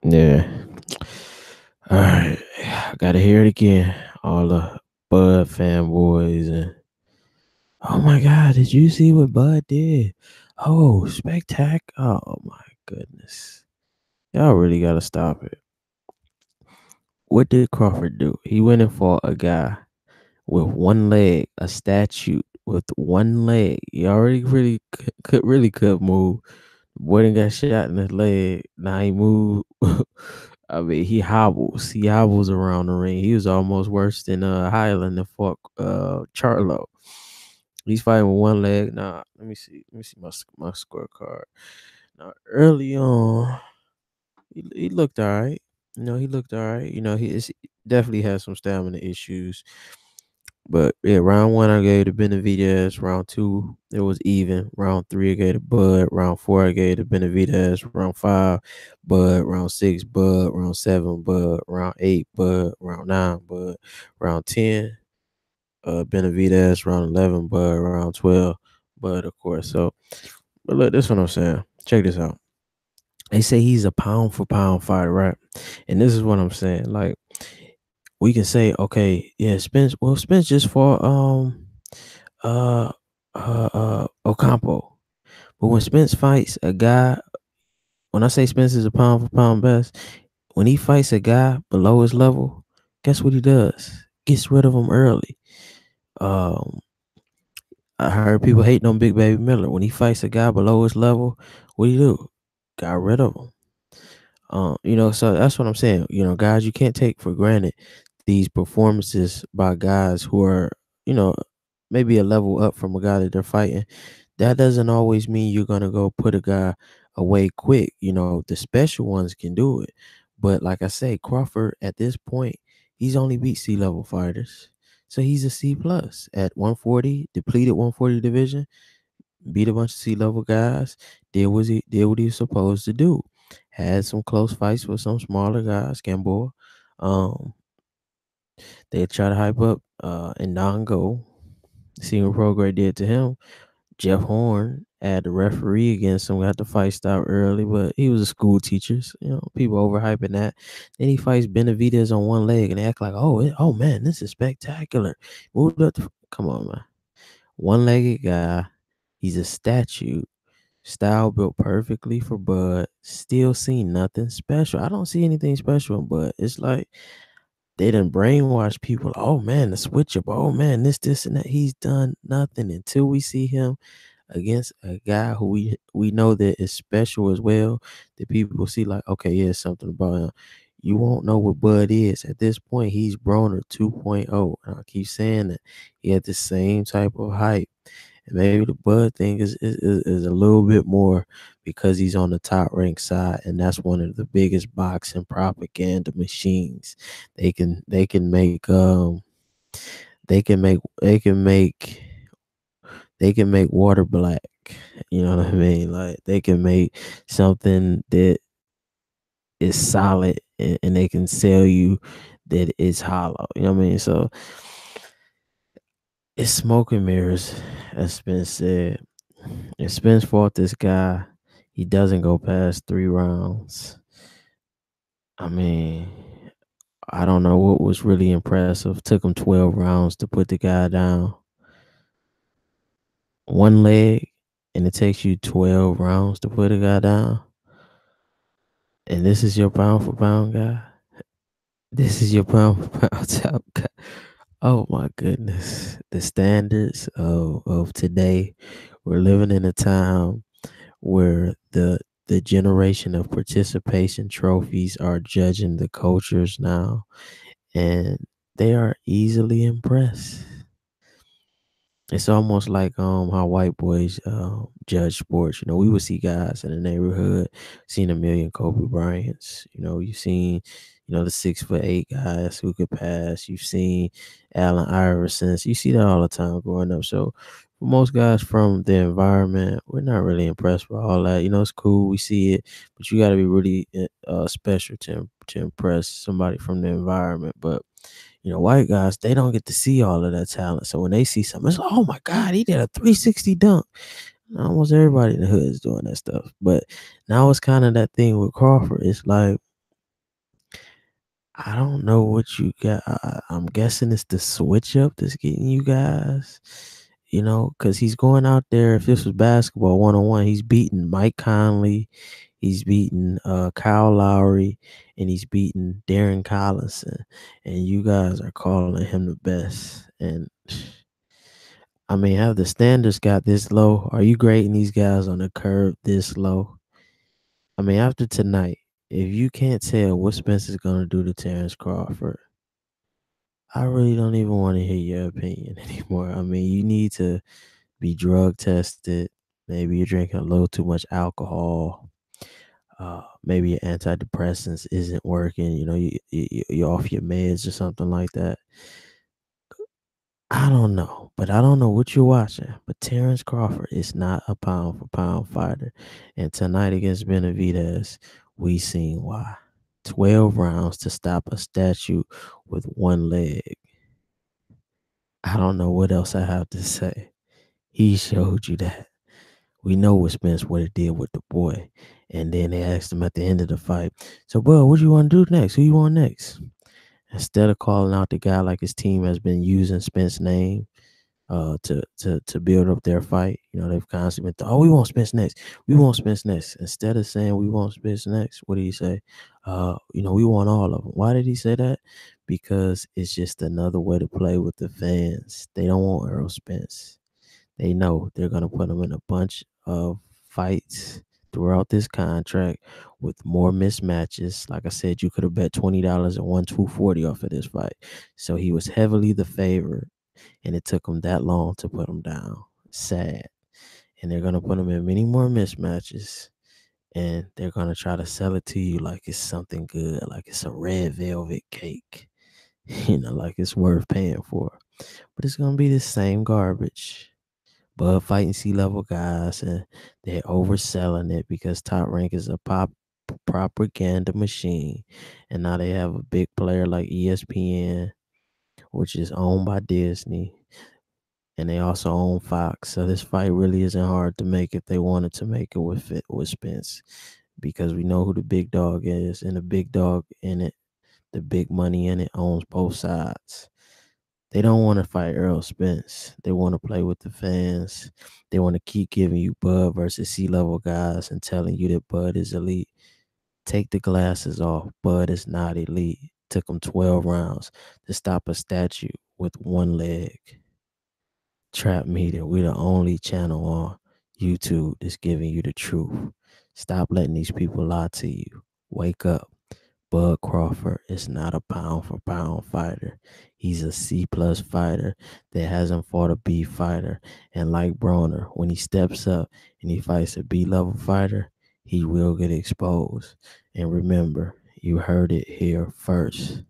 Yeah. All right. I gotta hear it again. All the Bud fanboys and oh my god, did you see what Bud did? Oh, spectacular. Oh my goodness. Y'all really gotta stop it. What did Crawford do? He went and fought a guy with one leg, a statue with one leg. He already really could move. Boy done got shot in his leg. Now he moved. I mean, he hobbles. He hobbles around the ring. He was almost worse than Highland and fought Charlo. He's fighting with one leg. Nah, let me see. Let me see my scorecard. Now, early on, he looked all right. He looked all right. He definitely has some stamina issues. But yeah, round one I gave to Benevidez. Round two, it was even. Round three I gave to Bud. Round four I gave to Benevidez. Round five, Bud. Round six, Bud. Round seven, Bud. Round eight, Bud. Round nine, Bud. Round 10, Benevidez. Round 11, Bud. Round 12, Bud, of course. So, but look, this is what I'm saying. Check this out. They say he's a pound for pound fighter, right? And this is what I'm saying. Like, we can say, okay, yeah, Spence just fought uh Ocampo. But when Spence fights a guy, when I say Spence is a pound for pound best, when he fights a guy below his level, guess what he does? Gets rid of him early. Um, I heard people hating on Big Baby Miller. When he fights a guy below his level, what do you do? Got rid of him. So that's what I'm saying. Guys, you can't take for granted these performances by guys who are, you know, maybe a level up from a guy that they're fighting. That doesn't always mean you're gonna go put a guy away quick. The special ones can do it. But like I say, Crawford at this point, he's only beat C-level fighters. So he's a C plus at 140, depleted 140 division, beat a bunch of C-level guys, did what he was supposed to do. Had some close fights with some smaller guys, Gamboa. Um, they try to hype up and Ndongo. See what Prograde did to him. Jeff Horn had the referee against him, got the fight stopped early, but he was a school teacher. People overhyping that. Then he fights Benevidez on one leg and they act like, oh man, this is spectacular. Moved up come on, man. One-legged guy. He's a statue. Style built perfectly for Bud. Still see nothing special. I don't see anything special in Bud. It's like they done brainwash people. Oh man, the switch up. Oh man, this, and that. He's done nothing until we see him against a guy who we know that is special as well. That people see like, okay, yeah, something about him. You won't know what Bud is. At this point, he's Broner 2.0. And I keep saying that he had the same type of hype. And maybe the Bud thing is a little bit more because he's on the top ranked side, and that's one of the biggest boxing propaganda machines. They can make water black. You know what I mean? Like they can make something that is solid, and they can sell you that it's hollow. You know what I mean? So it's smoke and mirrors, as Spence said. If Spence fought this guy, he doesn't go past 3 rounds. I mean, I don't know what was really impressive. Took him 12 rounds to put the guy down. One leg, and it takes you 12 rounds to put a guy down. And this is your pound for pound guy. This is your pound for pound top guy. Oh my goodness. The standards of today. We're living in a time where the generation of participation trophies are judging the cultures now, and they are easily impressed. It's almost like how white boys judge sports. We would see guys in the neighborhood, seen a million Kobe Bryants. You've seen, the 6'8" guys who could pass. You've seen Allen Iversons. You see that all the time growing up. So for most guys from the environment, we're not really impressed with all that. It's cool, we see it, but you got to be really special to impress somebody from the environment. But white guys, they don't get to see all of that talent. So when they see something, it's like, oh my God, he did a 360 dunk. Almost everybody in the hood is doing that stuff. But now it's kind of that thing with Crawford. It's like I don't know what you got. I'm guessing it's the switch up that's getting you guys. Because he's going out there. If this was basketball 1-on-1, he's beating Mike Conley, he's beating Kyle Lowry, and he's beating Darren Collinson. And you guys are calling him the best. And I mean, have the standards got this low? Are you grading these guys on the curve this low? I mean, after tonight, if you can't tell what Spencer's gonna do to Terence Crawford, I really don't even want to hear your opinion anymore. I mean, you need to be drug tested. Maybe you're drinking a little too much alcohol. Maybe your antidepressants isn't working. You're off your meds or something like that. I don't know, but I don't know what you're watching. But Terence Crawford is not a pound for pound fighter. And tonight against Benevidez, we seen why. 12 rounds to stop a statue with one leg. I don't know what else I have to say. He showed you that. We know what Spence would have did with the boy. And then they asked him at the end of the fight, so, bro, what do you want to do next? Who you want next? Instead of calling out the guy like his team has been using Spence's name to build up their fight. They've constantly been, oh, we want Spence next. We want Spence next. Instead of saying we want Spence next, what did he say? We want all of them. Why did he say that? Because it's just another way to play with the fans. They don't want Earl Spence. They know they're going to put him in a bunch of fights throughout this contract with more mismatches. Like I said, you could have bet $20 and won $240 off of this fight. So he was heavily the favorite, and it took him that long to put him down. Sad. And they're going to put him in many more mismatches, and they're going to try to sell it to you like it's something good, like it's a red velvet cake, like it's worth paying for. But it's going to be the same garbage. Bud fighting C-level guys, and they're overselling it because Top Rank is a propaganda machine. And now they have a big player like ESPN, which is owned by Disney, and they also own Fox. So this fight really isn't hard to make if they wanted to make it with Spence, because we know who the big dog is, and the big dog in it, the big money in it, owns both sides. They don't want to fight Earl Spence. They want to play with the fans. They want to keep giving you Bud versus C-level guys and telling you that Bud is elite. Take the glasses off. Bud is not elite. Took him 12 rounds to stop a statue with one leg. Trap Media, we're the only channel on YouTube that's giving you the truth. Stop letting these people lie to you. Wake up. Bud Crawford is not a pound for pound fighter. He's a C+ fighter that hasn't fought a B fighter. And like Broner, when he steps up and he fights a B-level fighter, he will get exposed. And remember, you heard it here first.